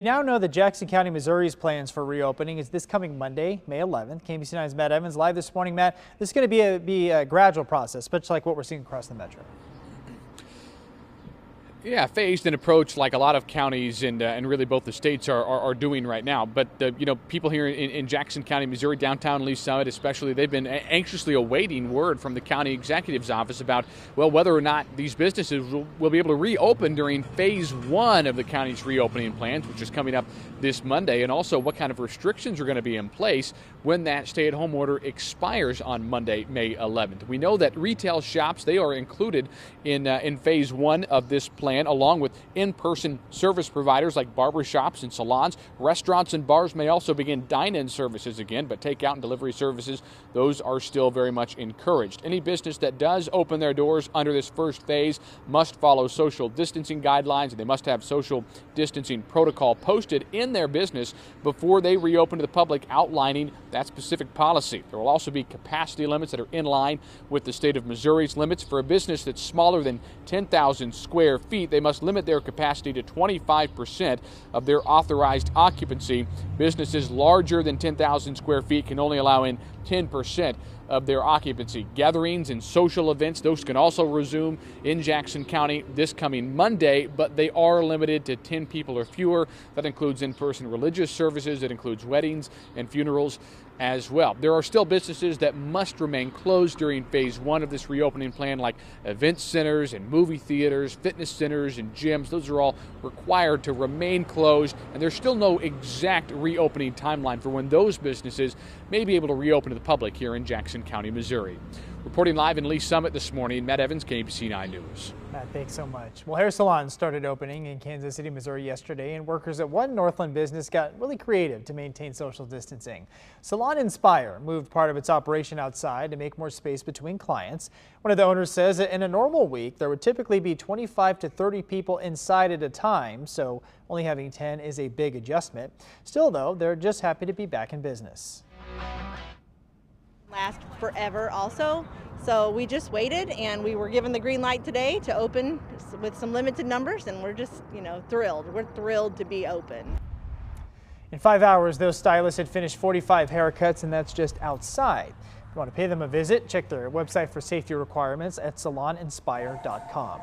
We now know that Jackson County, Missouri's plans for reopening is this coming Monday, May 11th. KMBC9's Matt Evans live this morning. Matt, this is going to be a gradual process, much like what we're seeing across the metro. Yeah, phased in approach like a lot of counties and really both the states are doing right now. But, people here in Jackson County, Missouri, downtown Lee Summit especially, they've been anxiously awaiting word from the county executive's office about, well, whether or not these businesses will be able to reopen during phase one of the county's reopening plans, which is coming up this Monday, and also what kind of restrictions are going to be in place when that stay-at-home order expires on Monday, May 11th. We know that retail shops, they are included in phase one of this plan, along with in-person service providers like barbershops and salons. Restaurants and bars may also begin dine-in services again, but takeout and delivery services, those are still very much encouraged. Any business that does open their doors under this first phase must follow social distancing guidelines, and they must have social distancing protocol posted in their business before they reopen to the public, outlining that specific policy. There will also be capacity limits that are in line with the state of Missouri's limits. For a business that's smaller than 10,000 square feet, they must limit their capacity to 25% of their authorized occupancy. Businesses larger than 10,000 square feet can only allow in 10% of their occupancy. Gatherings and social events, those can also resume in Jackson County this coming Monday, but they are limited to 10 people or fewer. That includes in-person religious services, it includes weddings and funerals as well. There are still businesses that must remain closed during phase one of this reopening plan, like event centers and movie theaters, fitness centers and gyms. Those are all required to remain closed, and there's still no exact reopening timeline for when those businesses may be able to reopen to the public here in Jackson County, Missouri. Reporting live in Lee Summit this morning, Matt Evans, KMBC9 News. Matt, thanks so much. Well, hair salons started opening in Kansas City, Missouri yesterday, and workers at one Northland business got really creative to maintain social distancing. Salon Inspire moved part of its operation outside to make more space between clients. One of the owners says that in a normal week, there would typically be 25 to 30 people inside at a time, so only having 10 is a big adjustment. Still, though, they're just happy to be back in business. Last forever also, so we just waited and we were given the green light today to open with some limited numbers, and we're just thrilled. We're thrilled to be open. In 5 hours, those stylists had finished 45 haircuts, and that's just outside. If you want to pay them a visit, check their website for safety requirements at saloninspire.com.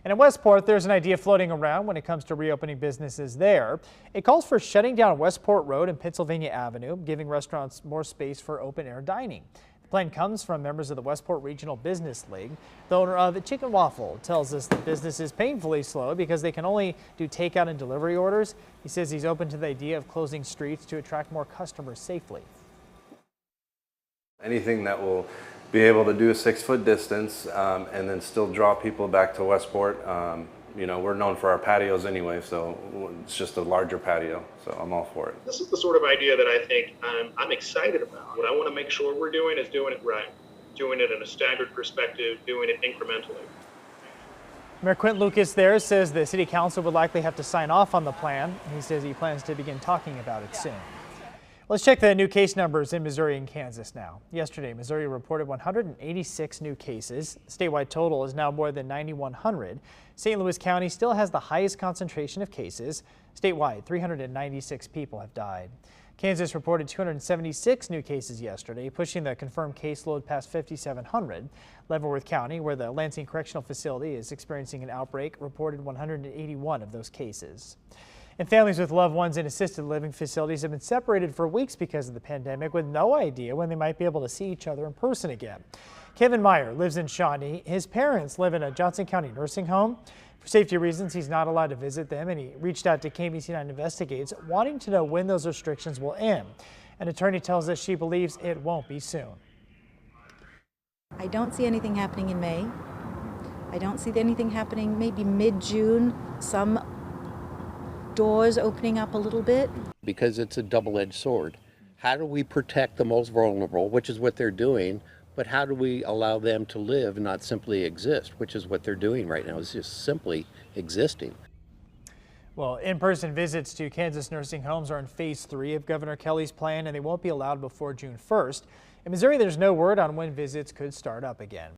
And in Westport, there's an idea floating around when it comes to reopening businesses there. It calls for shutting down Westport Road and Pennsylvania Avenue, giving restaurants more space for open-air dining. The plan comes from members of the Westport Regional Business League. The owner of Chicken Waffle tells us the business is painfully slow because they can only do takeout and delivery orders. He says he's open to the idea of closing streets to attract more customers safely. Anything that will be able to do a 6-foot distance and then still draw people back to Westport. We're known for our patios anyway, so it's just a larger patio, so I'm all for it. This is the sort of idea that I think I'm excited about. What I want to make sure we're doing is doing it right, doing it in a staggered perspective, doing it incrementally. Mayor Quint Lucas there says the city council would likely have to sign off on the plan. He says he plans to begin talking about it soon. Let's check the new case numbers in Missouri and Kansas now. Yesterday, Missouri reported 186 new cases. The statewide total is now more than 9,100. St. Louis County still has the highest concentration of cases. Statewide, 396 people have died. Kansas reported 276 new cases yesterday, pushing the confirmed caseload past 5,700. Leavenworth County, where the Lansing Correctional Facility is experiencing an outbreak, reported 181 of those cases. And families with loved ones in assisted living facilities have been separated for weeks because of the pandemic, with no idea when they might be able to see each other in person again. Kevin Meyer lives in Shawnee. His parents live in a Johnson County nursing home. For safety reasons, he's not allowed to visit them, and he reached out to KMBC9 Investigates, wanting to know when those restrictions will end. An attorney tells us she believes it won't be soon. I don't see anything happening in May. I don't see anything happening maybe mid-June. Some doors opening up a little bit. Because it's a double-edged sword. How do we protect the most vulnerable, which is what they're doing, but how do we allow them to live and not simply exist, which is what they're doing right now, is just simply existing. Well, in-person visits to Kansas nursing homes are in phase 3 of Governor Kelly's plan, and they won't be allowed before June 1st. In Missouri, there's no word on when visits could start up again.